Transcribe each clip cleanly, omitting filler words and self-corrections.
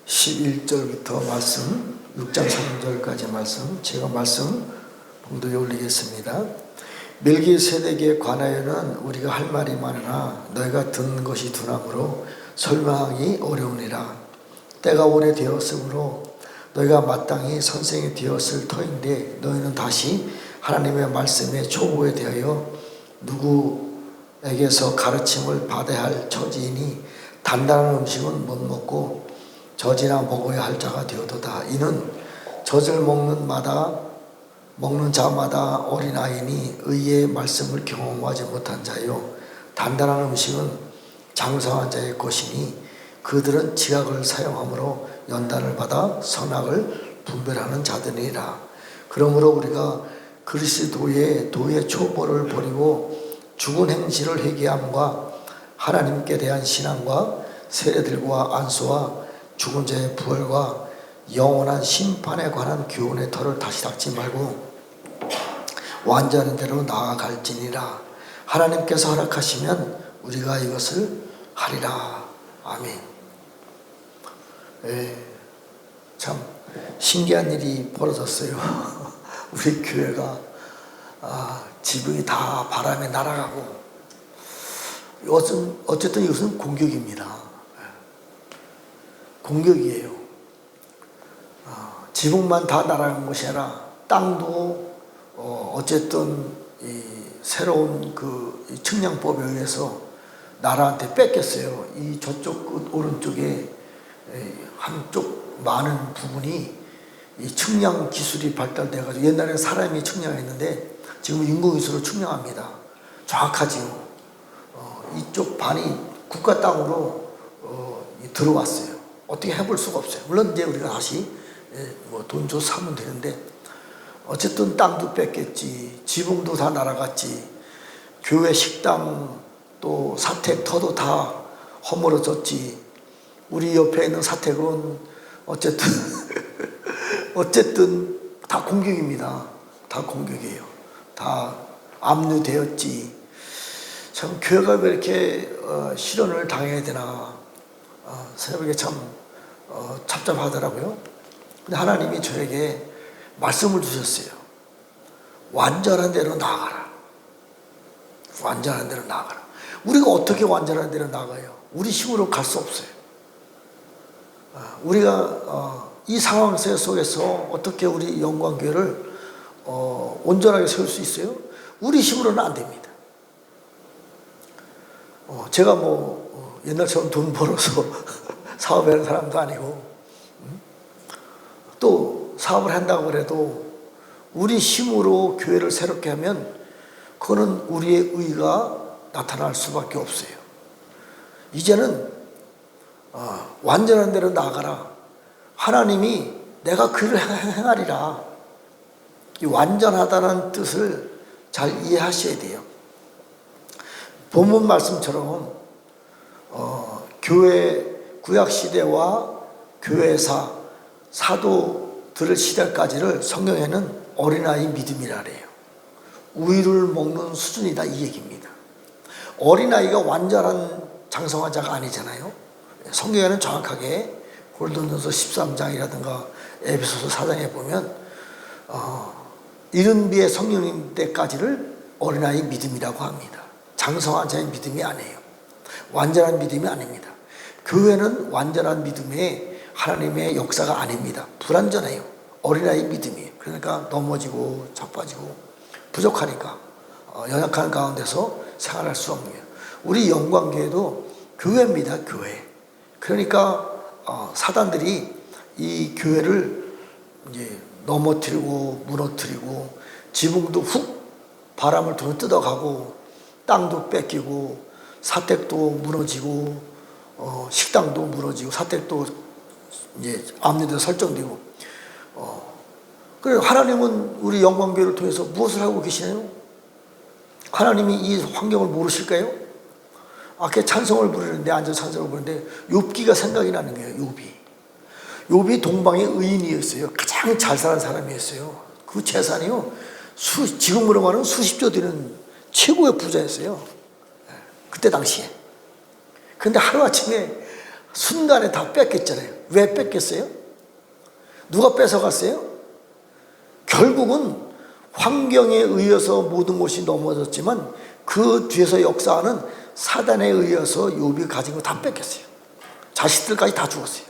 11절부터 말씀, 6장 3절까지 말씀, 제가 말씀 봉독에 올리겠습니다. 멜기세덱에 관하여는 우리가 할 말이 많으나 너희가 듣는 것이 둔함으로 설명하기 어려우니라. 때가 오래되었으므로 너희가 마땅히 선생이 되었을 터인데 너희는 다시 하나님의 말씀에 초보에 대하여 누구에게서 가르침을 받아야 할 처지이니 단단한 음식은 못 먹고 젖이나 먹어야 할 자가 되어도다. 이는 젖을 먹는 자마다 어린아이니 의의 말씀을 경험하지 못한 자요, 단단한 음식은 장성한 자의 것이니 그들은 지각을 사용함으로 연단을 받아 선악을 분별하는 자들이라. 그러므로 우리가 그리스도의 도의 초보를 버리고 죽은 행실을 회개함과 하나님께 대한 신앙과 세례들과 안수와 죽은 자의 부활과 영원한 심판에 관한 교훈의 털을 다시 닦지 말고 완전한 대로 나아갈지니라. 하나님께서 허락하시면 우리가 이것을 하리라. 아멘. 참 신기한 일이 벌어졌어요. 우리 교회가 지붕이 다 바람에 날아가고, 어쨌든 이것은 공격입니다. 공격이에요. 지붕만 다 날아간 것이 아니라 땅도 어쨌든 이 새로운 그 측량법에 의해서 나라한테 뺏겼어요. 이 저쪽 끝 오른쪽에 한쪽 많은 부분이 이 측량 기술이 발달돼 가지고, 옛날에는 사람이 측량했는데 지금 인공위성으로 측량합니다. 정확하지요. 이쪽 반이 국가 땅으로 들어왔어요. 어떻게 해볼 수가 없어요. 물론 이제 우리가 다시 돈 줘서 사면 되는데, 어쨌든 땅도 뺏겼지, 지붕도 다 날아갔지, 교회 식당 또 사택터도 다 허물어졌지. 우리 옆에 있는 사택은 어쨌든 다 공격입니다. 다 공격이에요. 다 압류되었지. 참 교회가 왜 이렇게 실현을 당해야 되나 생각하기에 참 답답하더라고요. 근데 하나님이 저에게 말씀을 주셨어요. 완전한 대로 나아가라. 완전한 대로 나아가라. 우리가 어떻게 완전한 대로 나아가요? 우리 힘으로 갈 수 없어요. 우리가 이 상황 속에서 어떻게 우리 영광교회를 온전하게 세울 수 있어요? 우리 힘으로는 안 됩니다. 제가 옛날처럼 돈 벌어서 사업하는 사람도 아니고, 또 사업을 한다고 해도 우리 힘으로 교회를 새롭게 하면 그거는 우리의 의가 나타날 수밖에 없어요. 이제는 완전한 대로 나아가라. 하나님이 내가 그를 행하리라. 이 완전하다는 뜻을 잘 이해하셔야 돼요. 본문 말씀처럼 교회 구약시대와 교회사 사도들 시대까지를 성경에는 어린아이 믿음이라 그래요. 우유를 먹는 수준이다, 이 얘기입니다. 어린아이가 완전한 장성한 자가 아니잖아요. 성경에는 정확하게 고린도전서 13장이라든가 에베소서 4장에 보면 이른비의 성령님 때까지를 어린아이 믿음이라고 합니다. 장성한 자의 믿음이 아니에요. 완전한 믿음이 아닙니다. 교회는 완전한 믿음의 하나님의 역사가 아닙니다. 불완전해요. 어린아이 믿음이에요. 그러니까 넘어지고 자빠지고 부족하니까 연약한 가운데서 생활할 수 없는 거예요. 우리 영광교회도 교회입니다. 교회. 그러니까 사단들이 이 교회를 이제 넘어뜨리고 무너뜨리고, 지붕도 훅 바람을 두고 뜯어가고, 땅도 뺏기고, 사택도 무너지고, 식당도 무너지고, 사택도 이제 압류돼서 설정되고. 그래서 하나님은 우리 영광교회를 통해서 무엇을 하고 계시나요? 하나님이 이 환경을 모르실까요? 아까 찬송을 부르는데, 앉아서 찬송을 부르는데 욥기가 생각이 나는 거예요. 욥이 동방의 의인이었어요. 가장 잘 사는 사람이었어요. 그 재산이요, 지금으로 말하면 수십조 되는 최고의 부자였어요. 그때 당시에. 근데 하루아침에 순간에 다 뺏겼잖아요. 왜 뺏겼어요? 누가 뺏어갔어요? 결국은 환경에 의해서 모든 것이 넘어졌지만 그 뒤에서 역사하는 사단에 의해서 욥이 가진 거 다 뺏겼어요. 자식들까지 다 죽었어요.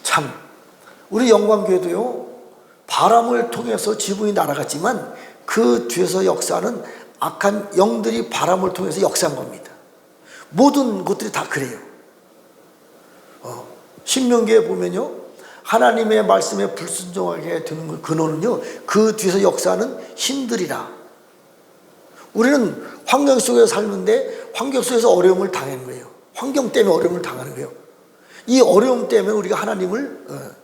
참, 우리 영광교회도요, 바람을 통해서 지붕이 날아갔지만 그 뒤에서 역사하는 악한 영들이 바람을 통해서 역사한 겁니다. 모든 것들이 다 그래요. 신명기에 보면요, 하나님의 말씀에 불순종하게 되는 근원은요, 그 뒤에서 역사하는 신들이라. 우리는 환경 속에서 살는데 환경 속에서 어려움을 당하는 거예요. 환경 때문에 어려움을 당하는 거예요. 이 어려움 때문에 우리가 하나님을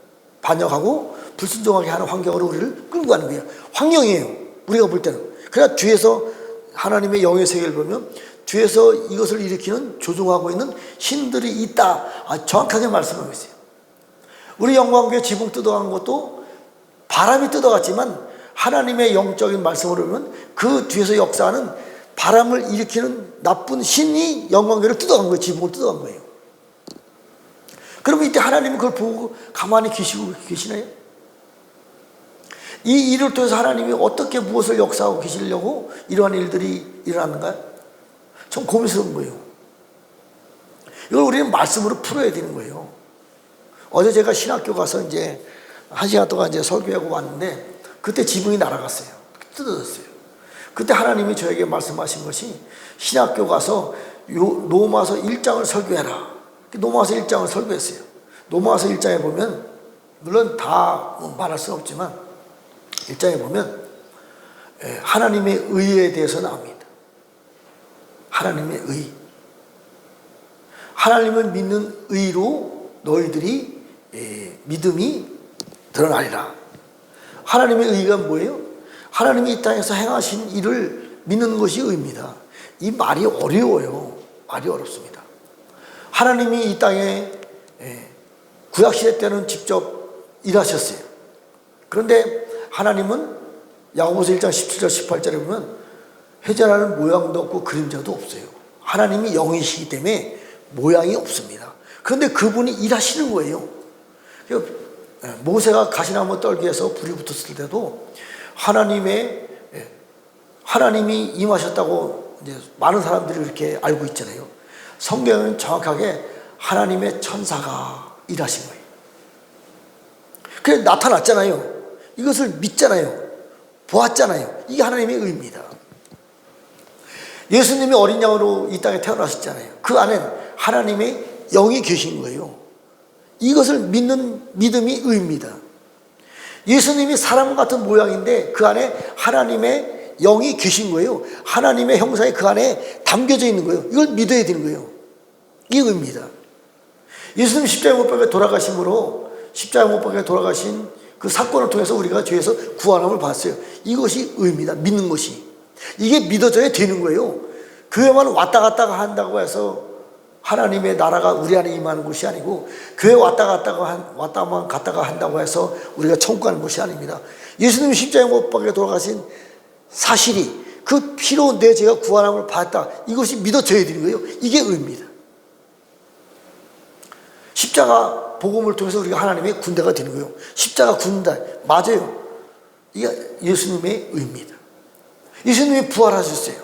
반역하고 불순종하게 하는 환경으로 우리를 끌고 가는 거예요. 환경이에요, 우리가 볼 때는. 그러나 뒤에서 하나님의 영의 세계를 보면 뒤에서 이것을 일으키는, 조종하고 있는 신들이 있다. 정확하게 말씀하고 있어요. 우리 영광교회 지붕 뜯어간 것도 바람이 뜯어갔지만 하나님의 영적인 말씀으로 보면 그 뒤에서 역사하는 바람을 일으키는 나쁜 신이 영광교회를 뜯어간 거예요. 지붕을 뜯어간 거예요. 그러면 이때 하나님은 그걸 보고 가만히 계시나요? 이 일을 통해서 하나님이 어떻게 무엇을 역사하고 계시려고 이러한 일들이 일어났는가요? 좀 고민스러운 거예요. 이걸 우리는 말씀으로 풀어야 되는 거예요. 어제 제가 신학교 가서 이제 1시간 동안 이제 설교하고 왔는데 그때 지붕이 날아갔어요. 뜯어졌어요. 그때 하나님이 저에게 말씀하신 것이 신학교 가서 로마서 1장을 설교해라. 로마서 1장을 설교했어요. 로마서 1장에 보면, 물론 다 말할 수는 없지만 1장에 보면 하나님의 의에 대해서 나옵니다. 하나님의 의. 하나님을 믿는 의로 너희들이 믿음이 드러나리라. 하나님의 의가 뭐예요? 하나님이 이 땅에서 행하신 일을 믿는 것이 의입니다. 이 말이 어려워요. 말이 어렵습니다. 하나님이 이 땅에 구약시대 때는 직접 일하셨어요. 그런데 하나님은 야고보서 1장 17절 18절에 보면 회전하는 모양도 없고 그림자도 없어요. 하나님이 영이시기 때문에 모양이 없습니다. 그런데 그분이 일하시는 거예요. 모세가 가시나무 떨기에서 불이 붙었을 때도 하나님이 임하셨다고 이제 많은 사람들이 이렇게 알고 있잖아요. 성경은 정확하게 하나님의 천사가 일하신 거예요. 그래 나타났잖아요. 이것을 믿잖아요. 보았잖아요. 이게 하나님의 의입니다. 예수님이 어린 양으로 이 땅에 태어나셨잖아요. 그 안에 하나님의 영이 계신 거예요. 이것을 믿는 믿음이 의입니다. 예수님이 사람 같은 모양인데 그 안에 하나님의 영이 계신 거예요. 하나님의 형상이 그 안에 담겨져 있는 거예요. 이걸 믿어야 되는 거예요. 이게 의입니다. 예수님 십자가에 못 박혀 돌아가심으로, 십자가에 못 박혀 돌아가신 그 사건을 통해서 우리가 죄에서 구원함을 받았어요. 이것이 의입니다. 믿는 것이. 이게 믿어져야 되는 거예요. 교회만 왔다 갔다 한다고 해서 하나님의 나라가 우리 안에 임하는 것이 아니고, 교회 왔다만 갔다가 한다고 해서 우리가 천국 가는 것이 아닙니다. 예수님이 십자가에 못 박혀 돌아가신 사실이, 그 피로 내 죄가 구원함을 받았다, 이것이 믿어져야 되는 거예요. 이게 의입니다. 십자가 복음을 통해서 우리가 하나님의 군대가 되는 거예요. 십자가 군대 맞아요. 이게 예수님의 의입니다. 예수님이 부활하셨어요.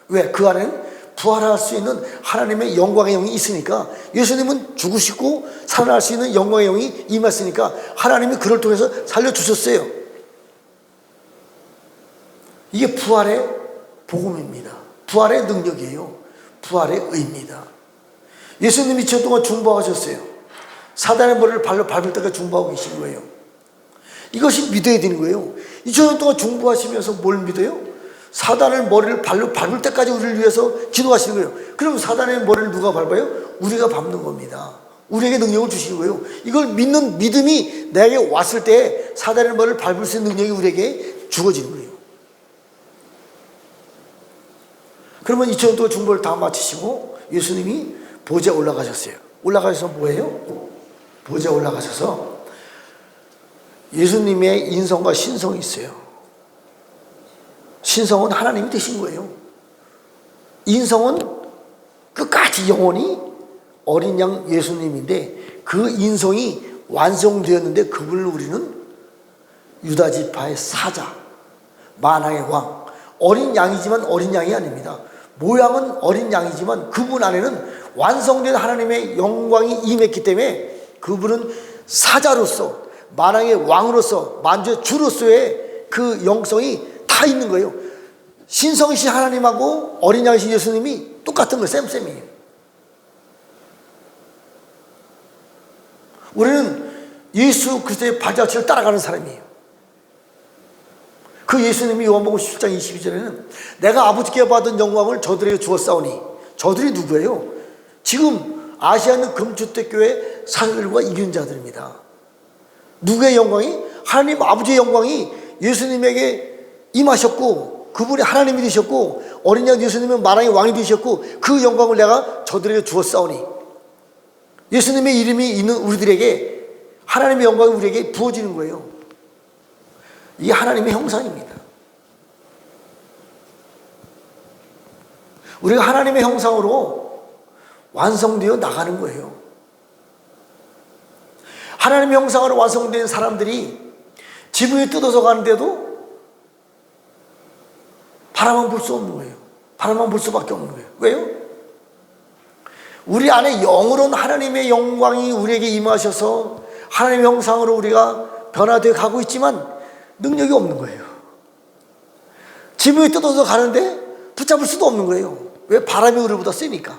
왜? 그 안에는 부활할 수 있는 하나님의 영광의 영이 있으니까. 예수님은 죽으시고 살아날 수 있는 영광의 영이 임했으니까 하나님이 그를 통해서 살려주셨어요. 이게 부활의 복음입니다. 부활의 능력이에요. 부활의 의입니다. 예수님이 2천 동안 중보하셨어요. 사단의 머리를 발로 밟을 때까지 중보하고 계신 거예요. 이것이 믿어야 되는 거예요. 2천 동안 중보하시면서 뭘 믿어요? 사단의 머리를 발로 밟을 때까지 우리를 위해서 기도하시는 거예요. 그럼 사단의 머리를 누가 밟아요? 우리가 밟는 겁니다. 우리에게 능력을 주시는 거예요. 이걸 믿는 믿음이 내게 왔을 때 사단의 머리를 밟을 수 있는 능력이 우리에게 주어지는 거예요. 그러면 2000년 동안 중보를 다 마치시고 예수님이 보좌에 올라가셨어요. 올라가셔서 뭐예요? 보좌에 올라가셔서 예수님의 인성과 신성이 있어요. 신성은 하나님이 되신 거예요. 인성은 끝까지 끝까지 영원히 어린 양 예수님인데 그 인성이 완성되었는데 그분을 우리는 유다 지파의 사자, 만왕의 왕, 어린 양이지만 어린 양이 아닙니다. 모양은 어린 양이지만 그분 안에는 완성된 하나님의 영광이 임했기 때문에 그분은 사자로서, 만왕의 왕으로서, 만주의 주로서의 그 영성이 다 있는 거예요. 신성이신 하나님하고 어린 양이신 예수님이 똑같은 거예요. 쌤쌤이에요. 우리는 예수 그리스도의 발자취를 따라가는 사람이에요. 그 예수님이 요한복음 17장 22절에는 내가 아버지께 받은 영광을 저들에게 주었사오니, 저들이 누구예요? 지금 아시아 있는 금주택교회 사도들과 이긴 자들입니다. 누구의 영광이? 하나님 아버지의 영광이 예수님에게 임하셨고 그분이 하나님이 되셨고 어린 양 예수님은 만왕의 왕이 되셨고 그 영광을 내가 저들에게 주었사오니, 예수님의 이름이 있는 우리들에게 하나님의 영광이 우리에게 부어지는 거예요. 이게 하나님의 형상입니다. 우리가 하나님의 형상으로 완성되어 나가는 거예요. 하나님의 형상으로 완성된 사람들이 지붕이 뜯어서 가는데도 바라만 볼 수 없는 거예요. 바라만 볼 수밖에 없는 거예요. 왜요? 우리 안에 영으로는 하나님의 영광이 우리에게 임하셔서 하나님의 형상으로 우리가 변화되어 가고 있지만 능력이 없는 거예요. 지붕이 뜯어서 가는데 붙잡을 수도 없는 거예요. 왜? 바람이 우리보다 세니까.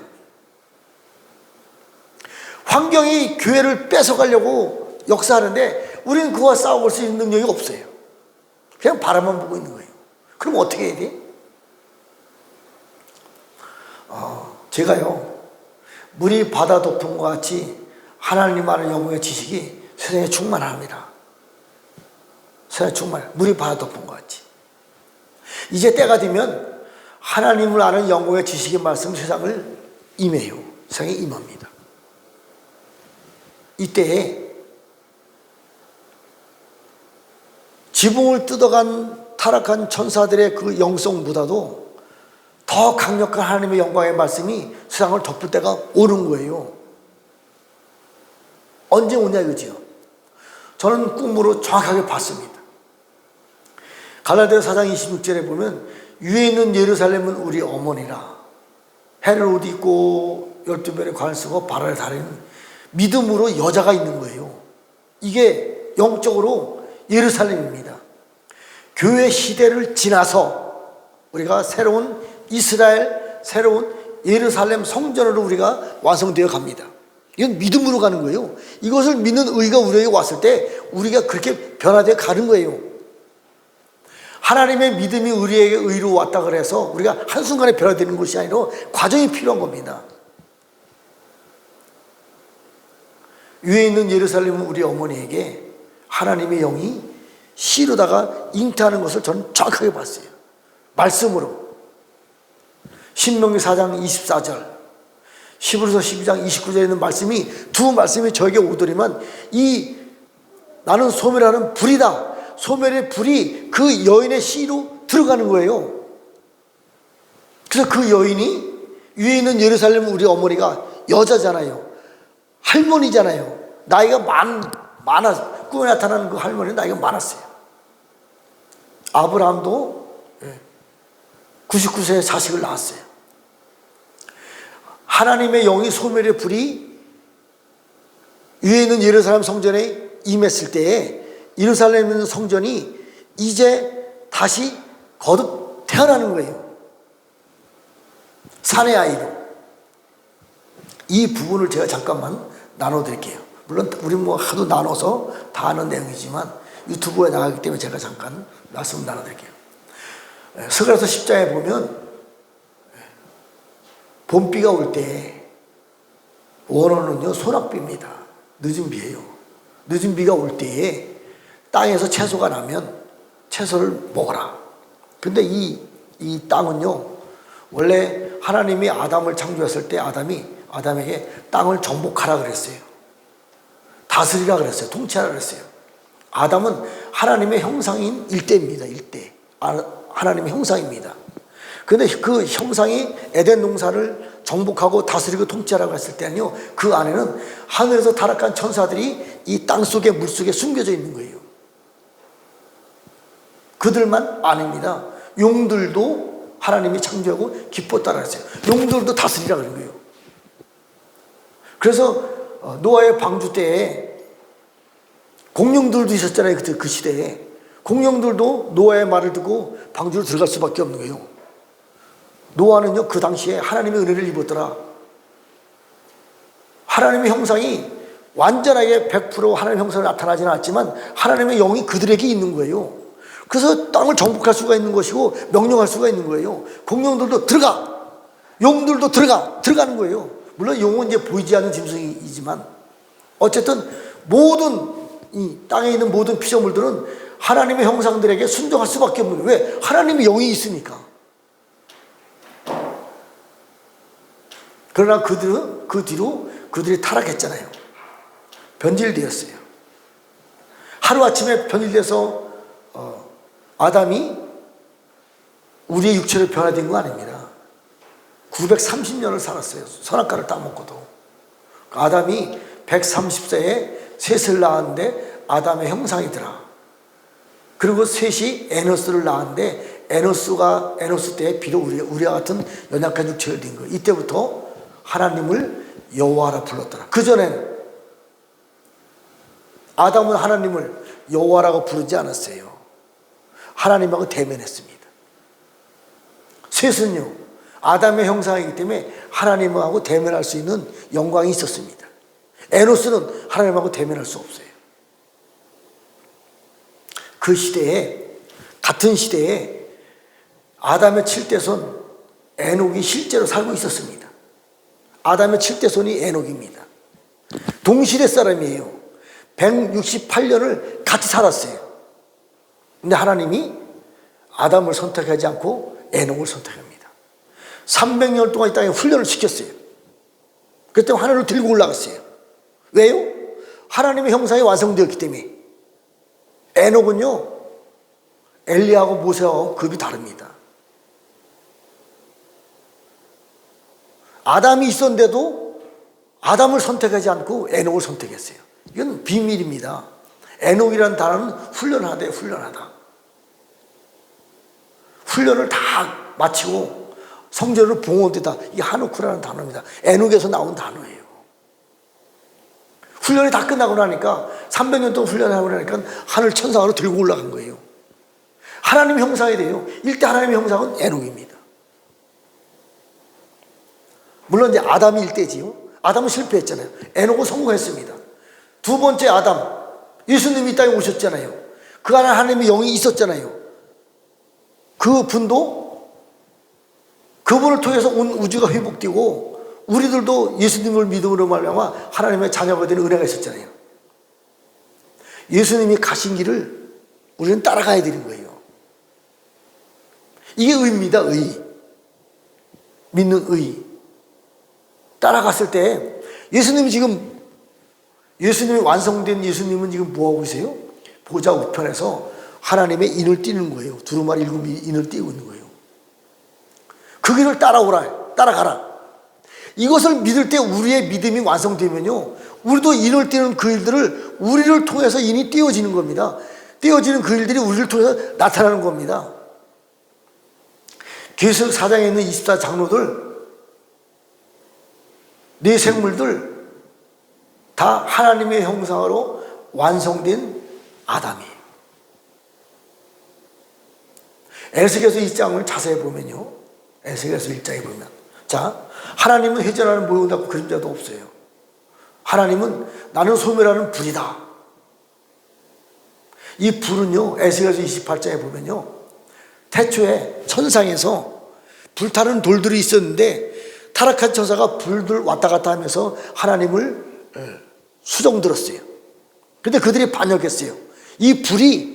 환경이 교회를 뺏어가려고 역사하는데 우리는 그와 싸워볼 수 있는 능력이 없어요. 그냥 바람만 보고 있는 거예요. 그럼 어떻게 해야 돼? 제가요, 물이 바다 덮음과 같이 하나님 아는 영광의 지식이 세상에 충만합니다. 세상에 충만해. 물이 바다 덮음과 같이. 이제 때가 되면 하나님을 아는 영광의 지식의 말씀 세상을 임해요. 세상에 임합니다. 이때에 지붕을 뜯어간 타락한 천사들의 그 영성보다도 더 강력한 하나님의 영광의 말씀이 세상을 덮을 때가 오는 거예요. 언제 오냐 이거지요. 저는 꿈으로 정확하게 봤습니다. 갈라디아 4장 26절에 보면 위에 있는 예루살렘은 우리 어머니라. 해를 옷 입고 12별의 관을 쓰고 발을 다리는 믿음으로 여자가 있는 거예요. 이게 영적으로 예루살렘입니다. 교회 시대를 지나서 우리가 새로운 이스라엘, 새로운 예루살렘 성전으로 우리가 완성되어 갑니다. 이건 믿음으로 가는 거예요. 이것을 믿는 의가 우리에게 왔을 때 우리가 그렇게 변화되어 가는 거예요. 하나님의 믿음이 우리에게 의로 왔다 그래서 우리가 한순간에 변화되는 것이 아니라 과정이 필요한 겁니다. 위에 있는 예루살렘은 우리 어머니에게 하나님의 영이 시로다가 잉태하는 것을 저는 정확하게 봤어요. 말씀으로. 신명기 4장 24절, 히브리서 12장 29절에 있는 말씀이, 두 말씀이 저에게 오더니만 이 나는 소멸하는 불이다. 소멸의 불이 그 여인의 시로 들어가는 거예요. 그래서 그 여인이 위에 있는 예루살렘 우리 어머니가 여자잖아요. 할머니잖아요. 나이가 많아. 꿈에 나타나는 그 할머니는 나이가 많았어요. 아브라함도 99세에 자식을 낳았어요. 하나님의 영이 소멸의 불이 위에 있는 예루살렘 성전에 임했을 때에 예루살렘에 있는 성전이 이제 다시 거듭 태어나는 거예요. 사내 아이로. 이 부분을 제가 잠깐만 나눠드릴게요. 물론 우리 뭐 하도 나눠서 다 아는 내용이지만 유튜브에 나가기 때문에 제가 잠깐 말씀 나눠드릴게요. 스가랴서 10장에 보면 봄비가 올 때 원어는요 소낙비입니다. 늦은 비예요. 늦은 비가 올 때에 땅에서 채소가 나면 채소를 먹어라. 근데 이 땅은요 원래 하나님이 아담을 창조했을 때 아담에게 땅을 정복하라 그랬어요. 다스리라 그랬어요. 통치하라 그랬어요. 아담은 하나님의 형상인 일대입니다. 일대. 하나님의 형상입니다. 그런데 그 형상이 에덴 동산을 정복하고 다스리고 통치하라고 했을 때는요, 그 안에는 하늘에서 타락한 천사들이 이 땅속에 물속에 숨겨져 있는 거예요. 그들만 아닙니다. 용들도 하나님이 창조하고 기뻤다라 했어요. 용들도 다스리라 그런 거예요. 그래서 노아의 방주 때에 공룡들도 있었잖아요. 그 시대에. 공룡들도 노아의 말을 듣고 방주로 들어갈 수밖에 없는 거예요. 노아는요, 그 당시에 하나님의 은혜를 입었더라. 하나님의 형상이 완전하게 100% 하나님의 형상으로 나타나지는 않았지만 하나님의 영이 그들에게 있는 거예요. 그래서 땅을 정복할 수가 있는 것이고 명령할 수가 있는 거예요. 공룡들도 들어가, 용들도 들어가는 거예요. 물론 용은 이제 보이지 않는 짐승이지만 어쨌든 모든 이 땅에 있는 모든 피조물들은 하나님의 형상들에게 순종할 수밖에 없는 거예요. 왜? 하나님의 영이 있으니까. 그러나 그들은 그 뒤로 그들이 타락했잖아요. 변질되었어요. 하루아침에 변질돼서 아담이 우리의 육체로 변화된 거 아닙니다. 930년을 살았어요. 선악과를 따먹고도. 아담이 130세에 셋을 낳았는데 아담의 형상이더라. 그리고 셋이 에노스를 낳았는데 에노스 때에 비록 우리와 같은 연약한 육체를 띈 거예요. 이때부터 하나님을 여호와라 불렀더라. 그전엔 아담은 하나님을 여호와라고 부르지 않았어요. 하나님하고 대면했습니다. 셋은요, 아담의 형상이기 때문에 하나님하고 대면할 수 있는 영광이 있었습니다. 에노스는 하나님하고 대면할 수 없어요. 그 시대에, 같은 시대에 아담의 7대손 에녹이 실제로 살고 있었습니다. 아담의 7대손이 에녹입니다. 동시대 사람이에요. 168년을 같이 살았어요. 근데 하나님이 아담을 선택하지 않고 에녹을 선택합니다. 300년 동안 이 땅에 훈련을 시켰어요. 그때 하늘로 들고 올라갔어요. 왜요? 하나님의 형상이 완성되었기 때문에. 에녹은요, 엘리야하고 모세하고 급이 다릅니다. 아담이 있었는데도 아담을 선택하지 않고 에녹을 선택했어요. 이건 비밀입니다. 에녹이라는 단어는 훈련하다. 훈련을 다 마치고 성전으로 봉헌되다. 이게 하누크라는 단어입니다. 에녹에서 나온 단어예요. 훈련이 다 끝나고 나니까 300년 동안 훈련하고 나니까 하늘 천상으로 들고 올라간 거예요. 하나님 형상이 돼요. 일대 하나님의 형상은 에녹입니다. 물론 이제 아담이 일대지요. 아담은 실패했잖아요. 에녹은 성공했습니다. 두 번째 아담, 예수님이 이 땅에 오셨잖아요. 그 안에 하나님의 영이 있었잖아요. 그 분도 그분을 통해서 온 우주가 회복되고 우리들도 예수님을 믿음으로 말미암아 하나님의 자녀가 되는 은혜가 있었잖아요. 예수님이 가신 길을 우리는 따라가야 되는 거예요. 이게 의입니다. 의. 믿는 의. 따라갔을 때 예수님이 완성된 예수님은 지금 뭐하고 계세요? 보좌 우편에서 하나님의 인을 띄는 거예요. 두루마리 일곱 인을 띄고 있는 거예요. 그 길을 따라가라. 이것을 믿을 때 우리의 믿음이 완성되면요, 우리도 인을 띄는 그 일들을 우리를 통해서 인이 띄어지는 겁니다. 띄어지는 그 일들이 우리를 통해서 나타나는 겁니다. 계시록 4장에 있는 24장로들, 네 생물들 다 하나님의 형상으로 완성된 아담이에요. 에스겔서 1장을 자세히 보면요, 에스겔서 1장에 보면, 자, 하나님은 회전하는 모형도 없고 그림자도 없어요. 하나님은 나는 소멸하는 불이다. 이 불은요, 에스겔서 28장에 보면요, 태초에 천상에서 불타는 돌들이 있었는데 타락한 천사가 불들 왔다 갔다 하면서 하나님을 수종들었어요. 근데 그들이 반역했어요. 이 불이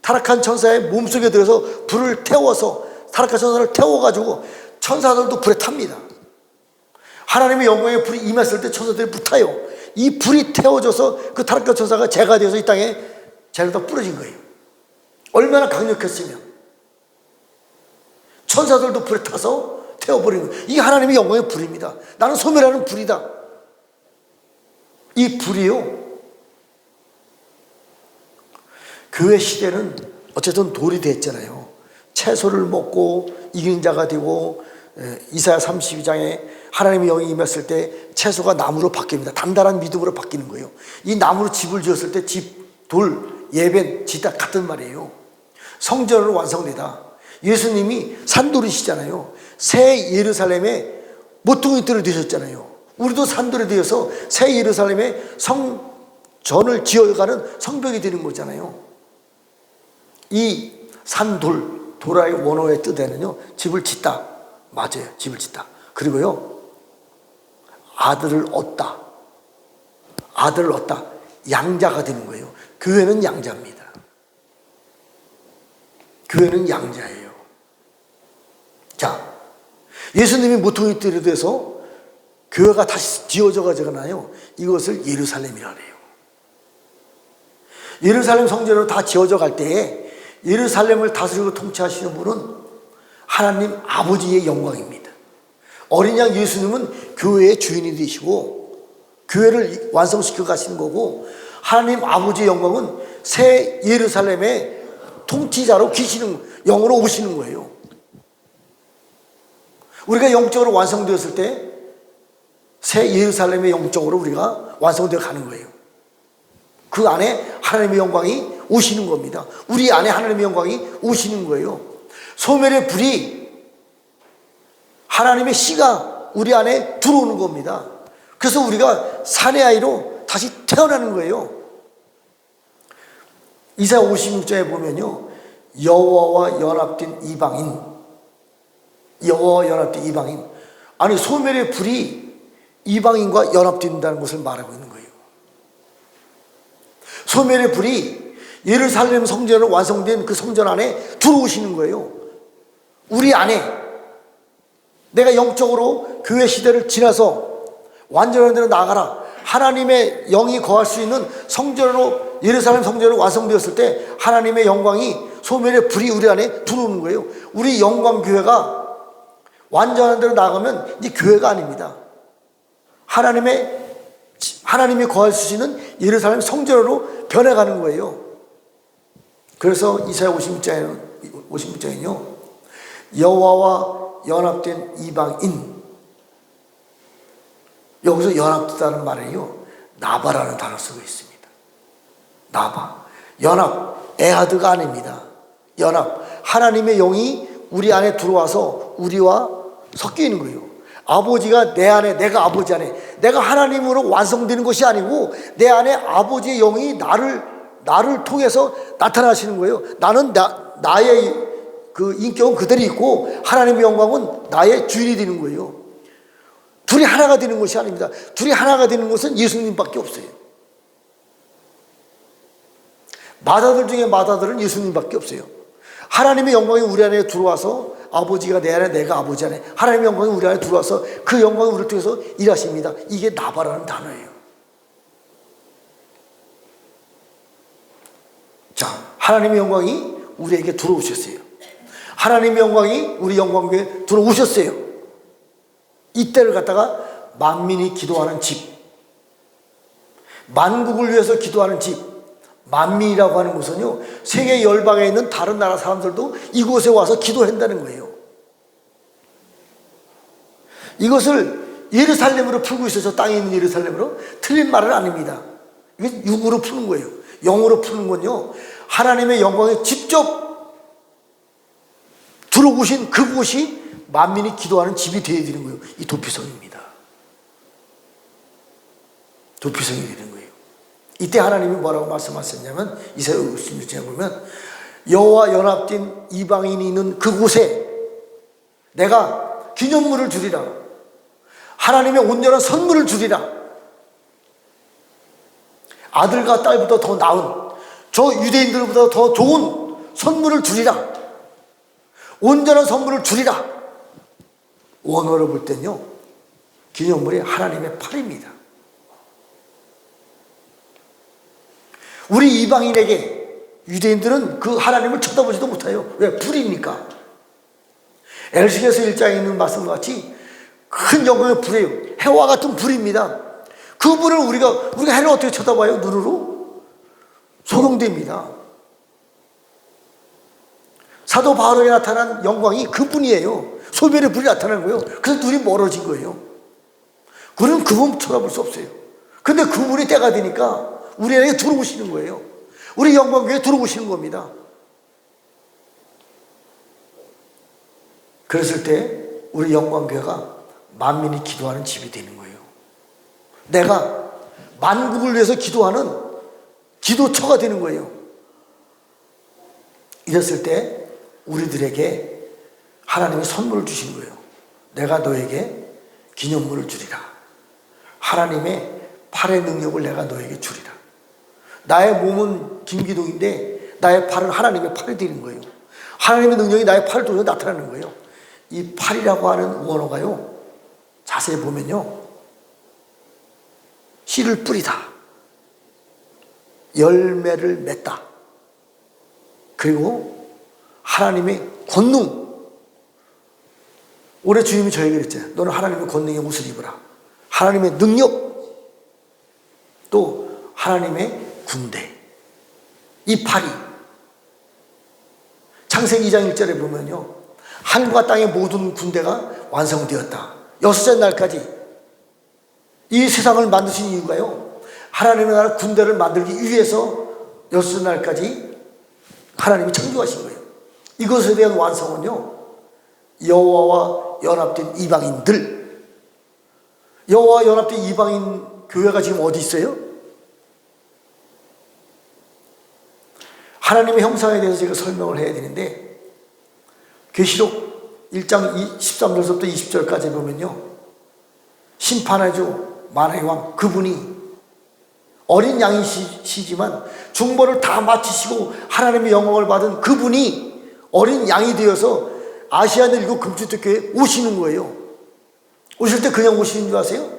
타락한 천사의 몸속에 들어서 불을 태워서 타락한 천사를 태워가지고 천사들도 불에 탑니다. 하나님의 영광의 불이 임했을 때 천사들이 불타요. 이 불이 태워져서 그 타락한 천사가 재가 되어서 이 땅에 재로다 뿌려진 거예요. 얼마나 강력했으면 천사들도 불에 타서 태워버리는 거예요. 이게 하나님의 영광의 불입니다. 나는 소멸하는 불이다. 이 불이요, 교회 시대는 어쨌든 돌이 됐잖아요. 채소를 먹고 이기는 자가 되고, 이사야 32장에 하나님의 영이 임했을 때 채소가 나무로 바뀝니다. 단단한 믿음으로 바뀌는 거예요. 이 나무로 집을 지었을 때 집, 돌, 예배, 지다 같은 말이에요. 성전으로 완성되다. 예수님이 산돌이시잖아요. 새 예루살렘에 모퉁이돌이 되셨잖아요. 우리도 산돌이 되어서 새 예루살렘에 성전을 지어가는 성벽이 되는 거잖아요. 이 산돌, 도라의 원어의 뜻에는요, 집을 짓다. 맞아요. 집을 짓다. 그리고요, 아들을 얻다. 아들을 얻다. 양자가 되는 거예요. 교회는 양자입니다. 교회는 양자예요. 자, 예수님이 모퉁이돌이 돼서 교회가 다시 지어져 가잖아요. 이것을 예루살렘이라 그래요. 예루살렘 성전으로 다 지어져 갈 때에 예루살렘을 다스리고 통치하시는 분은 하나님 아버지의 영광입니다. 어린 양 예수님은 교회의 주인이 되시고 교회를 완성시켜 가시는 거고, 하나님 아버지의 영광은 새 예루살렘의 통치자로 계시는, 영으로 오시는 거예요. 우리가 영적으로 완성되었을 때 새 예루살렘의 영적으로 우리가 완성되어 가는 거예요. 그 안에 하나님의 영광이 오시는 겁니다. 우리 안에 하나님의 영광이 오시는 거예요. 소멸의 불이, 하나님의 씨가 우리 안에 들어오는 겁니다. 그래서 우리가 산의 아이로 다시 태어나는 거예요. 이사야 56장에 보면요, 여호와와 연합된 이방인, 여호와와 연합된 이방인, 아니 소멸의 불이 이방인과 연합된다는 것을 말하고 있는 거예요. 소멸의 불이 예루살렘 성전으로 완성된 그 성전 안에 들어오시는 거예요. 우리 안에, 내가 영적으로 교회 시대를 지나서 완전한 데로 나가라, 하나님의 영이 거할 수 있는 성전으로, 예루살렘 성전으로 완성되었을 때 하나님의 영광이, 소멸의 불이 우리 안에 들어오는 거예요. 우리 영광 교회가 완전한 데로 나가면 이제 교회가 아닙니다. 하나님이 거할 수 있는 예루살렘 성전으로 변해가는 거예요. 그래서 이사야 56장에는요, 여호와와 연합된 이방인, 여기서 연합되다는 말에요, 나바라는 단어 쓰고 있습니다. 나바, 연합, 에하드가 아닙니다. 연합, 하나님의 영이 우리 안에 들어와서 우리와 섞여 있는 거예요. 아버지가 내 안에, 내가 아버지 안에, 내가 하나님으로 완성되는 것이 아니고 내 안에 아버지의 영이 나를 통해서 나타나시는 거예요. 나는 나의 그 인격은 그대로 있고 하나님의 영광은 나의 주인이 되는 거예요. 둘이 하나가 되는 것이 아닙니다. 둘이 하나가 되는 것은 예수님밖에 없어요. 마다들 중에 마다들은 예수님밖에 없어요. 하나님의 영광이 우리 안에 들어와서, 아버지가 내 안에, 내가 아버지 안에, 하나님의 영광이 우리 안에 들어와서 그 영광이 우리를 통해서 일하십니다. 이게 나바라는 단어예요. 자, 하나님의 영광이 우리에게 들어오셨어요. 하나님의 영광이 우리 영광교회에 들어오셨어요. 이때를 갖다가 만민이 기도하는 집, 만국을 위해서 기도하는 집, 만민이라고 하는 것은요, 세계 열방에 있는 다른 나라 사람들도 이곳에 와서 기도한다는 거예요. 이것을 예루살렘으로 풀고 있어서, 땅에 있는 예루살렘으로, 틀린 말은 아닙니다. 이게 육으로 푸는 거예요. 영으로 푸는 건요, 하나님의 영광이 직접 들어오신 그곳이 만민이 기도하는 집이 되어야 되는 거예요. 이 도피성입니다. 도피성이 되는 거예요. 이때 하나님이 뭐라고 말씀하셨냐면, 이사야 56장에 보면 여호와 연합된 이방인이 있는 그곳에 내가 기념물을 주리라, 하나님의 온전한 선물을 주리라, 아들과 딸보다 더 나은, 저 유대인들보다 더 좋은 선물을 주리라, 온전한 선물을 주리라. 원어로 볼 때는요, 기념물이 하나님의 팔입니다. 우리 이방인에게, 유대인들은 그 하나님을 쳐다보지도 못해요. 왜? 불이니까. 에스겔서 1장에 있는 말씀과 같이 큰 영광의 불이에요. 해와 같은 불입니다. 그 불을 우리가 해를 어떻게 쳐다봐요? 눈으로? 소경됩니다. 사도 바울에게 나타난 영광이 그분이에요. 소멸의 불이 나타나는 거예요. 그래서 눈이 멀어진 거예요. 그는 그분 쳐다볼 수 없어요. 근데 그분이 때가 되니까 우리에게 들어오시는 거예요. 우리 영광교회에 들어오시는 겁니다. 그랬을 때 우리 영광교회가 만민이 기도하는 집이 되는 거예요. 내가 만국을 위해서 기도하는 기도처가 되는 거예요. 이랬을 때 우리들에게 하나님이 선물을 주신 거예요. 내가 너에게 기념물을 주리라. 하나님의 팔의 능력을 내가 너에게 주리라. 나의 몸은 김기동인데 나의 팔은 하나님의 팔이 되는 거예요. 하나님의 능력이 나의 팔을 통해서 나타나는 거예요. 이 팔이라고 하는 원어가요, 자세히 보면요, 씨를 뿌리다, 열매를 맺다, 그리고 하나님의 권능. 올해 주님이 저에게 그랬잖아요. 너는 하나님의 권능의 옷을 입어라. 하나님의 능력, 또 하나님의 군대. 이 팔이 창세기 2장 1절에 보면요, 하늘과 땅의 모든 군대가 완성되었다. 여섯째 날까지 이 세상을 만드신 이유가요, 하나님의 나라 군대를 만들기 위해서 여섯째 날까지 하나님이 창조하신 거예요. 이것에 대한 완성은요, 여호와와 연합된 이방인들, 여호와와 연합된 이방인 교회가 지금 어디 있어요? 하나님의 형상에 대해서 제가 설명을 해야 되는데, 계시록 1장 13절부터 20절까지 보면요, 심판하죠 만왕의 왕 그분이 어린 양이시지만 중보를 다 마치시고 하나님의 영광을 받은 그분이 어린 양이 되어서 아시아 일곱 금주교회에 오시는 거예요. 오실 때 그냥 오시는 줄 아세요?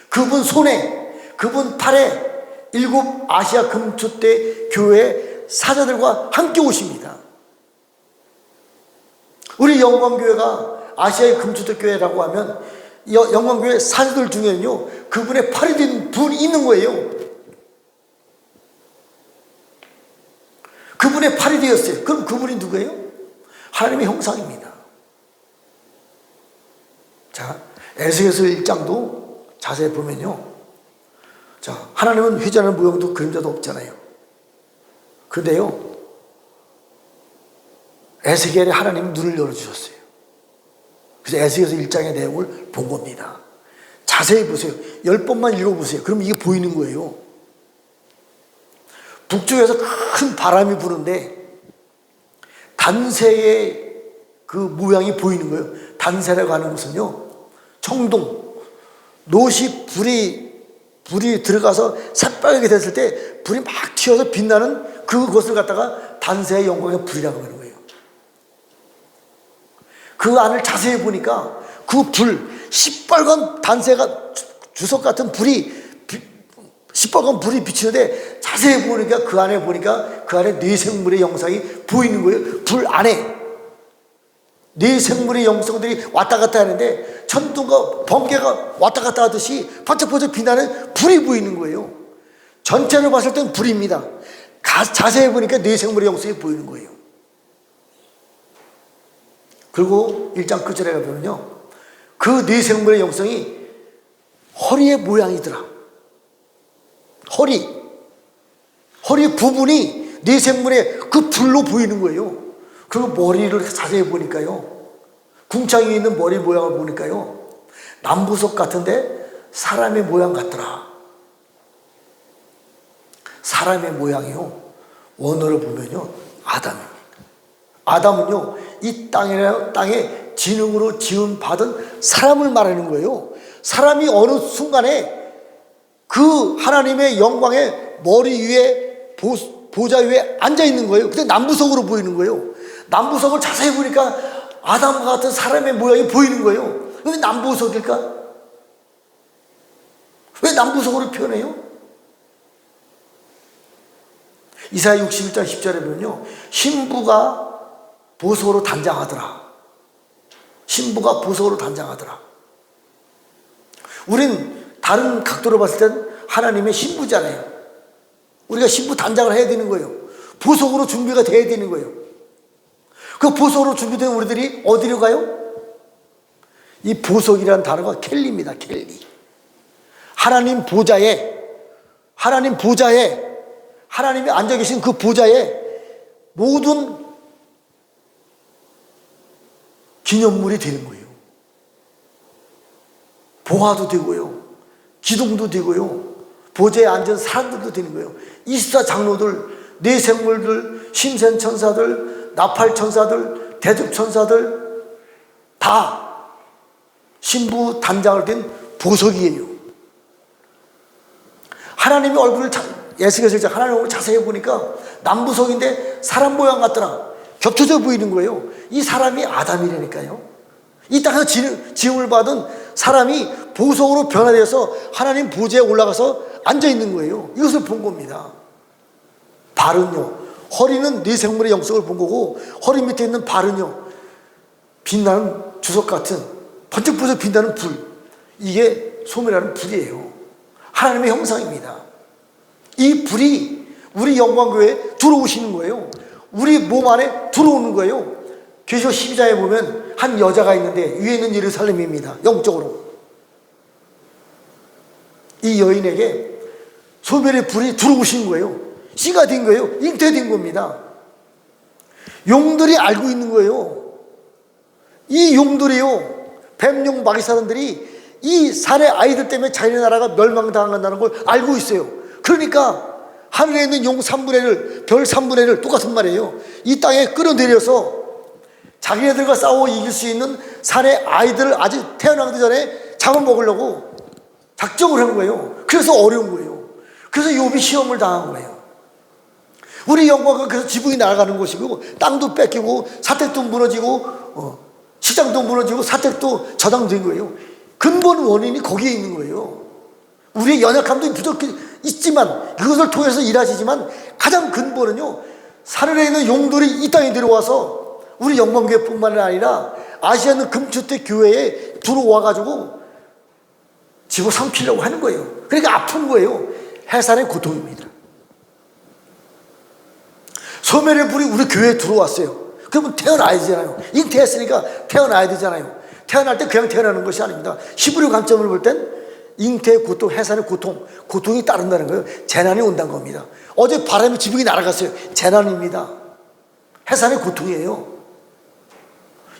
그분 손에, 그분 팔에 일곱 아시아 금주대 교회 사자들과 함께 오십니다. 우리 영광교회가 아시아의 금주대 교회라고 하면 영광교회 사자들 중에는요, 그분의 팔이 된 분이 있는 거예요. 그분의 팔이 되었어요. 그럼 그분이 누구예요? 하나님의 형상입니다. 자, 에스겔서 1장도 자세히 보면요, 자, 하나님은 회전하는 모형도 그림자도 없잖아요. 근데요, 에스겔에 하나님은 눈을 열어주셨어요. 그래서 에스겔서 1장의 내용을 본 겁니다. 자세히 보세요. 10번만 읽어보세요. 그럼 이게 보이는 거예요. 북쪽에서 큰 바람이 부는데 단새의 그 모양이 보이는 거예요. 단새라고 하는 것은요, 청동, 노시 불이 들어가서 새빨갛게 됐을 때 불이 막 튀어서 빛나는 그것을 갖다가 단새의 영광의 불이라고 하는 거예요. 그 안을 자세히 보니까 그 불, 시뻘건 단새가 주석 같은 불이, 시뻘건 불이 비치는데 자세히 보니까 그 안에 네 생물의 영상이 보이는 거예요. 불 안에 네 생물의 영성들이 왔다 갔다 하는데 천둥과 번개가 왔다 갔다 하듯이 반짝반짝 빛나는 불이 보이는 거예요. 전체를 봤을 땐 불입니다. 자세히 보니까 네 생물의 영성이 보이는 거예요. 그리고 1장 끝절에 가보면요, 그 네 생물의 영성이 허리의 모양이더라. 허리 부분이 네 생물의 그 불로 보이는 거예요. 그리고 머리를 자세히 보니까요, 궁창 위에 있는 머리 모양을 보니까요, 남부석 같은데 사람의 모양 같더라. 사람의 모양이요, 원어를 보면요, 아담입니다. 아담은요, 이 땅에 지능으로 지음 받은 사람을 말하는 거예요. 사람이 어느 순간에 그 하나님의 영광의 머리 위에 보좌 위에 앉아 있는 거예요. 근데 남부석으로 보이는 거예요. 남부석을 자세히 보니까 아담과 같은 사람의 모양이 보이는 거예요. 왜 남부석일까? 왜 남부석으로 표현해요? 이사야 61장 10절에 보면요, 신부가 보석으로 단장하더라. 신부가 보석으로 단장하더라. 우린 다른 각도로 봤을 땐 하나님의 신부잖아요. 우리가 신부 단장을 해야 되는 거예요. 보석으로 준비가 돼야 되는 거예요. 그 보석으로 준비된 우리들이 어디로 가요? 이 보석이라는 단어가 켈리입니다. 켈리. 하나님 보좌에 하나님이 앉아 계신 그 보좌에 모든 기념물이 되는 거예요. 보화도 되고요, 기둥도 되고요, 보좌에 앉은 사람들도 되는 거예요. 24 장로들, 내생물들, 심센천사들, 나팔천사들, 대접천사들 다 신부 단장을 된 보석이에요. 하나님의 얼굴을 예수께서 하나님의 얼굴을 자세히 보니까 남부석인데 사람 모양 같더라. 겹쳐져 보이는 거예요. 이 사람이 아담이라니까요. 이 땅에서 지음을 받은 사람이 보석으로 변화되어서 하나님 보좌에 올라가서 앉아 있는 거예요. 이것을 본 겁니다. 발은요, 허리는 네 생물의 영성을 본 거고, 허리 밑에 있는 발은요, 빛나는 주석 같은 번쩍번쩍 빛나는 불, 이게 소멸하는 불이에요. 하나님의 형상입니다. 이 불이 우리 영광교회에 들어오시는 거예요. 우리 몸 안에 들어오는 거예요. 계시록 12장에 보면 한 여자가 있는데 위에 있는 예루살렘입니다. 영적으로 이 여인에게 소멸의 불이 들어오신 거예요. 씨가 된 거예요. 잉태된 겁니다. 용들이 알고 있는 거예요. 이 용들이요, 뱀용 마귀사람들이 이 살의 아이들 때문에 자기네 나라가 멸망당한다는 걸 알고 있어요. 그러니까 하늘에 있는 용 3분의 1, 별 3분의 1 똑같은 말이에요. 이 땅에 끌어내려서 자기네들과 싸워 이길 수 있는 산의 아이들을 아직 태어나기 전에 잡아먹으려고 작정을 한 거예요. 그래서 어려운 거예요. 그래서 욥이 시험을 당한 거예요. 우리 영광은 그래서 지붕이 날아가는 곳이고, 땅도 뺏기고, 사택도 무너지고, 시장도 무너지고, 사택도 저당된 거예요. 근본 원인이 거기에 있는 거예요. 우리의 연약함도 있지만, 그것을 통해서 일하시지만, 가장 근본은요, 산에 있는 용들이 이 땅에 들어와서 우리 영광교회뿐만 아니라 아시아는 금주택 교회에 들어와가지고 집어삼키려고 하는 거예요. 그러니까 아픈 거예요. 해산의 고통입니다. 소멸의 불이 우리 교회에 들어왔어요. 그러면 태어나야 되잖아요. 잉태했으니까 태어나야 되잖아요. 태어날 때 그냥 태어나는 것이 아닙니다. 히브리 관점을 볼 땐 잉태의 고통, 해산의 고통이 따른다는 거예요. 재난이 온다는 겁니다. 어제 바람이 지붕이 날아갔어요. 재난입니다. 해산의 고통이에요.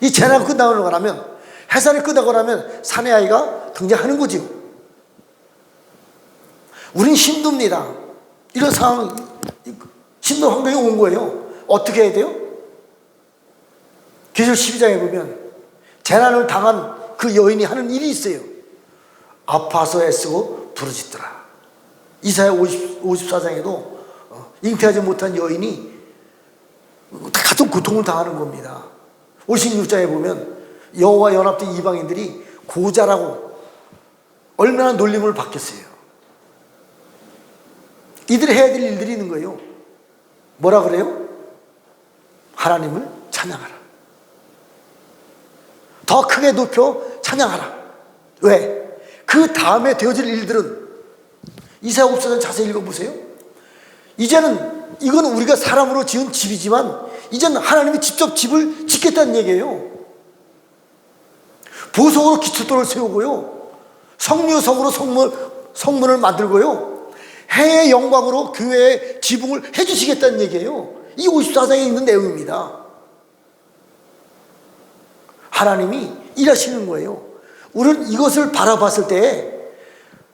이 재난이 끝나고 나면, 해산이 끝나고 나면 사내 아이가 등장하는 거지요. 우린 힘듭니다. 이런 상황, 힘든 환경이 온 거예요. 어떻게 해야 돼요? 계시록 12장에 보면 재난을 당한 그 여인이 하는 일이 있어요. 아파서 애쓰고 부르짖더라. 이사야 54장에도 잉태하지 못한 여인이 같은 고통을 당하는 겁니다. 56장에 보면 여호와 연합된 이방인들이 고자라고 얼마나 놀림을 받겠어요. 이들이 해야 될 일들이 있는 거예요. 뭐라 그래요? 하나님을 찬양하라. 더 크게 높여 찬양하라. 왜? 그 다음에 되어질 일들은, 이사야 54장 자세히 읽어보세요. 이제는 이건 우리가 사람으로 지은 집이지만 이제는 하나님이 직접 집을 짓겠다는 얘기예요. 보석으로 기초돌을 세우고요, 성류석으로 성문을 만들고요, 해의 영광으로 교회의 지붕을 해주시겠다는 얘기예요. 이 54장에 있는 내용입니다. 하나님이 일하시는 거예요. 우리는 이것을 바라봤을 때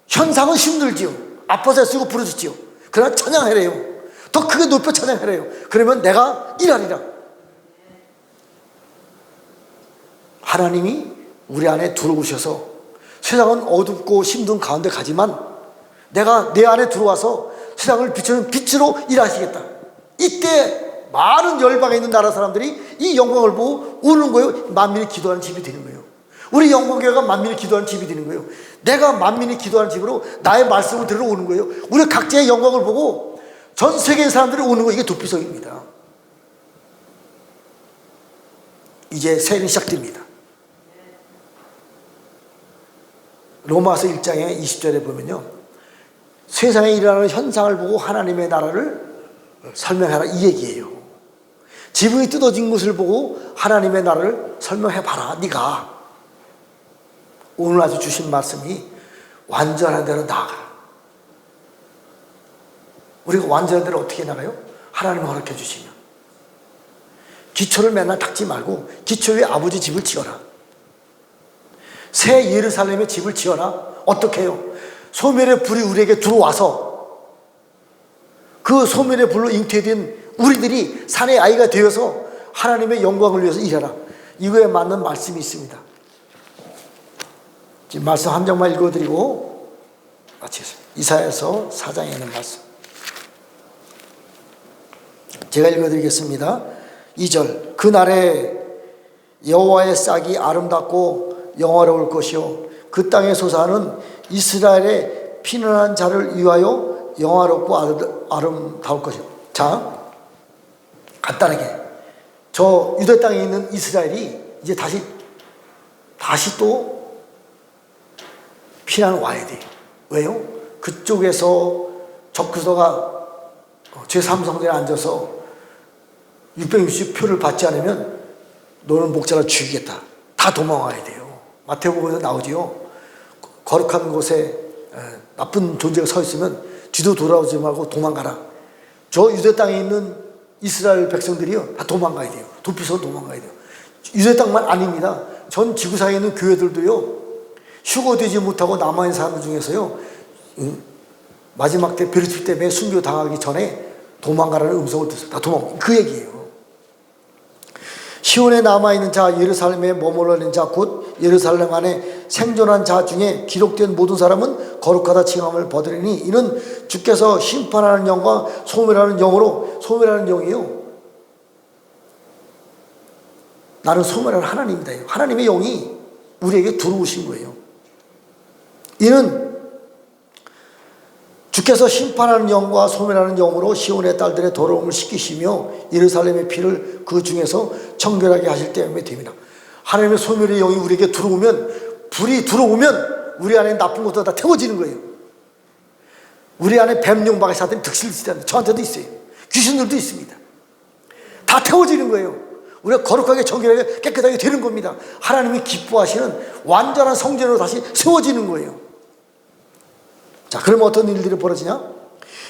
현상은 힘들지요. 아파서 쓰고 부르짖지요. 그러나 찬양하래요. 더 크게 높여 찬양하래요. 그러면 내가 일하리라. 하나님이 우리 안에 들어오셔서 세상은 어둡고 힘든 가운데 가지만 내가 내 안에 들어와서 세상을 비추는 빛으로 일하시겠다. 이때 많은 열방에 있는 나라 사람들이 이 영광을 보고 우는 거예요. 만민이 기도하는 집이 되는 거예요. 우리 영광교회가 만민이 기도하는 집이 되는 거예요. 내가 만민이 기도하는 집으로 나의 말씀을 들으러 오는 거예요. 우리 각자의 영광을 보고 전 세계의 사람들이 오는 거, 이게 도피성입니다. 이제 새해는 시작됩니다. 로마서 1장의 20절에 보면요, 세상에 일어나는 현상을 보고 하나님의 나라를 설명해라, 이 얘기예요. 지붕이 뜯어진 것을 보고 하나님의 나라를 설명해봐라, 네가. 오늘 아주 주신 말씀이 완전한 대로 나아가라. 우리가 완전한 대로 어떻게 나가요? 하나님이 허락해 주시면. 기초를 맨날 닦지 말고 기초 위에 아버지 집을 지어라. 새 예루살렘의 집을 지어라. 어떻게 해요? 소멸의 불이 우리에게 들어와서 그 소멸의 불로 잉태된 우리들이 산의 아이가 되어서 하나님의 영광을 위해서 일하라. 이거에 맞는 말씀이 있습니다. 지금 말씀 한 장만 읽어드리고 마치겠습니다. 이사야서 4장에 있는 말씀 제가 읽어드리겠습니다. 2절, 그날에 여호와의 싹이 아름답고 영화로울 것이요 그 땅에 솟아는 이스라엘의 피난한 자를 위하여 영화롭고 아름다울 것이요. 자, 간단하게 저 유대 땅에 있는 이스라엘이 이제 다시 또 피난 와야 돼요. 왜요? 그쪽에서 적그리스도가 제3성전에 앉아서 660표를 받지 않으면 너는 목자를 죽이겠다. 다 도망와야 돼요. 마태복음에서 나오지요. 거룩한 곳에 나쁜 존재가 서 있으면 뒤도 돌아오지 말고 도망가라. 저 유대 땅에 있는 이스라엘 백성들이요, 다 도망가야 돼요. 도피서 도망가야 돼요. 유대 땅만 아닙니다. 전 지구상에 있는 교회들도요, 휴거되지 못하고 남아있는 사람들 중에서요, 마지막 때 베르집 때문에 순교 당하기 전에 도망가라는 음성을 듣어요. 다 도망가. 그 얘기예요. 시온에 남아있는 자, 예루살렘에 머물러 있는 자, 곧 예루살렘 안에 생존한 자 중에 기록된 모든 사람은 거룩하다 칭함을 받으리니 이는 주께서 심판하는 영과 소멸하는 영으로, 소멸하는 영이요, 나는 소멸하는 하나님이다. 하나님의 영이 우리에게 들어오신 거예요. 이는 주께서 심판하는 영과 소멸하는 영으로 시온의 딸들의 더러움을 씻기시며 예루살렘의 피를 그 중에서 청결하게 하실 때에 됩니다. 하나님의 소멸의 영이 우리에게 들어오면, 불이 들어오면 우리 안에 나쁜 것도 다 태워지는 거예요. 우리 안에 뱀용 마귀사들이 득실시다는데 저한테도 있어요. 귀신들도 있습니다. 다 태워지는 거예요. 우리가 거룩하게 청결하게 깨끗하게 되는 겁니다. 하나님이 기뻐하시는 완전한 성전으로 다시 세워지는 거예요. 자, 그럼 어떤 일들이 벌어지냐?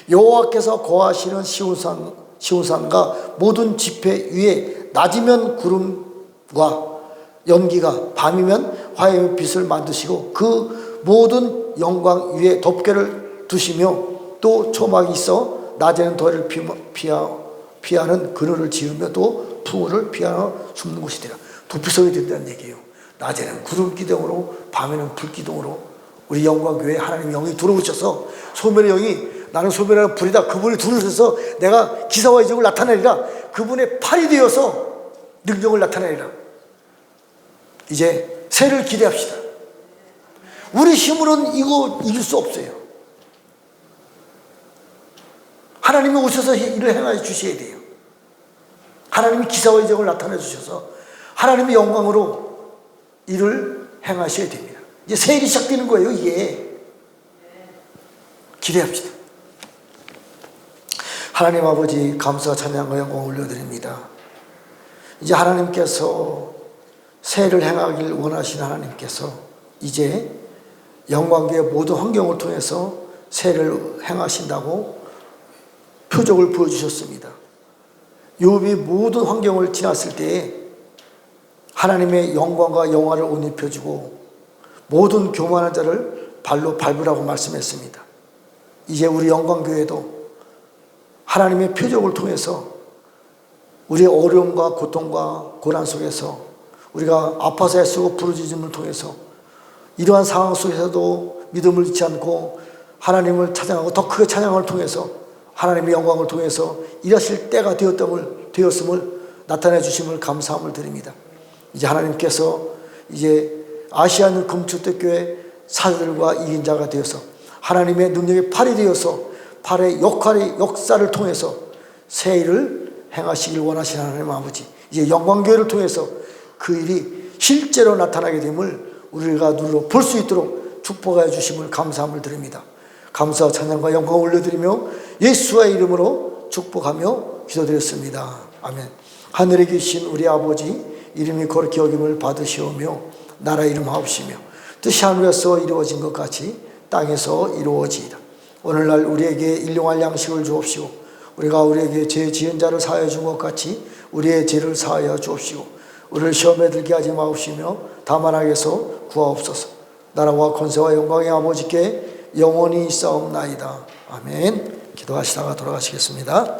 여호와께서 거하시는 시온산과 모든 지폐 위에 낮이면 구름과 연기가, 밤이면 화염의 빛을 만드시고 그 모든 영광 위에 덮개를 두시며 또 초막이 있어 낮에는 더위를 피하는 그늘을 지으며 또 풍우를 피하여 숨는 곳이 되라. 도피성이 된다는 얘기예요. 낮에는 구름 기둥으로, 밤에는 불 기둥으로 우리 영광교회에 하나님의 영이 들어오셔서 소멸의 영이, 나는 소멸하는 불이다, 그분이 들어오셔서 내가 기사와 이적을 나타내리라. 그분의 팔이 되어서 능력을 나타내리라. 이제 새를 기대합시다. 우리 힘으로는 이거 이길 수 없어요. 하나님이 오셔서 일을 행하여 주셔야 돼요. 하나님이 기사와 이적을 나타내 주셔서 하나님의 영광으로 일을 행하셔야 됩니다. 이제 새 일이 시작되는 거예요. 이게 기대합시다. 하나님 아버지, 감사와 찬양과 영광 올려드립니다. 이제 하나님께서 새를 행하길 원하시는 하나님께서 이제 영광교회 모든 환경을 통해서 새를 행하신다고 표적을 보여주셨습니다. 욥이 모든 환경을 지났을 때에 하나님의 영광과 영화를 옷 입혀주고 모든 교만한 자를 발로 밟으라고 말씀했습니다. 이제 우리 영광교회도 하나님의 표적을 통해서 우리의 어려움과 고통과 고난 속에서 우리가 아파서 애쓰고 부르짖음을 통해서 이러한 상황 속에서도 믿음을 잃지 않고 하나님을 찬양하고 더 크게 찬양을 통해서 하나님의 영광을 통해서 일하실 때가 되었음을 나타내 주심을 감사함을 드립니다. 이제 하나님께서 이제 아시아는 금축대교회 사도들과 이긴 자가 되어서 하나님의 능력의 팔이 되어서 팔의 역사를 통해서 새 일을 행하시길 원하시는 하나님 아버지, 이제 영광교회를 통해서 그 일이 실제로 나타나게 됨을 우리가 눈으로 볼 수 있도록 축복하여 주심을 감사함을 드립니다. 감사와 찬양과 영광을 올려드리며 예수의 이름으로 축복하며 기도드렸습니다. 아멘. 하늘에 계신 우리 아버지, 이름이 거룩히 여김을 받으시오며 나라 이름하옵시며 뜻이 하늘에서 이루어진 것 같이 땅에서 이루어지이다. 오늘날 우리에게 일용할 양식을 주옵시고 우리가 우리에게 죄 지은 자를 사하여 준 것 같이 우리의 죄를 사하여 주옵시고 우리를 시험에 들게 하지 마옵시며 다만 악에서 구하옵소서. 나라와 권세와 영광의 아버지께 영원히 있사옵나이다. 아멘. 기도하시다가 돌아가시겠습니다.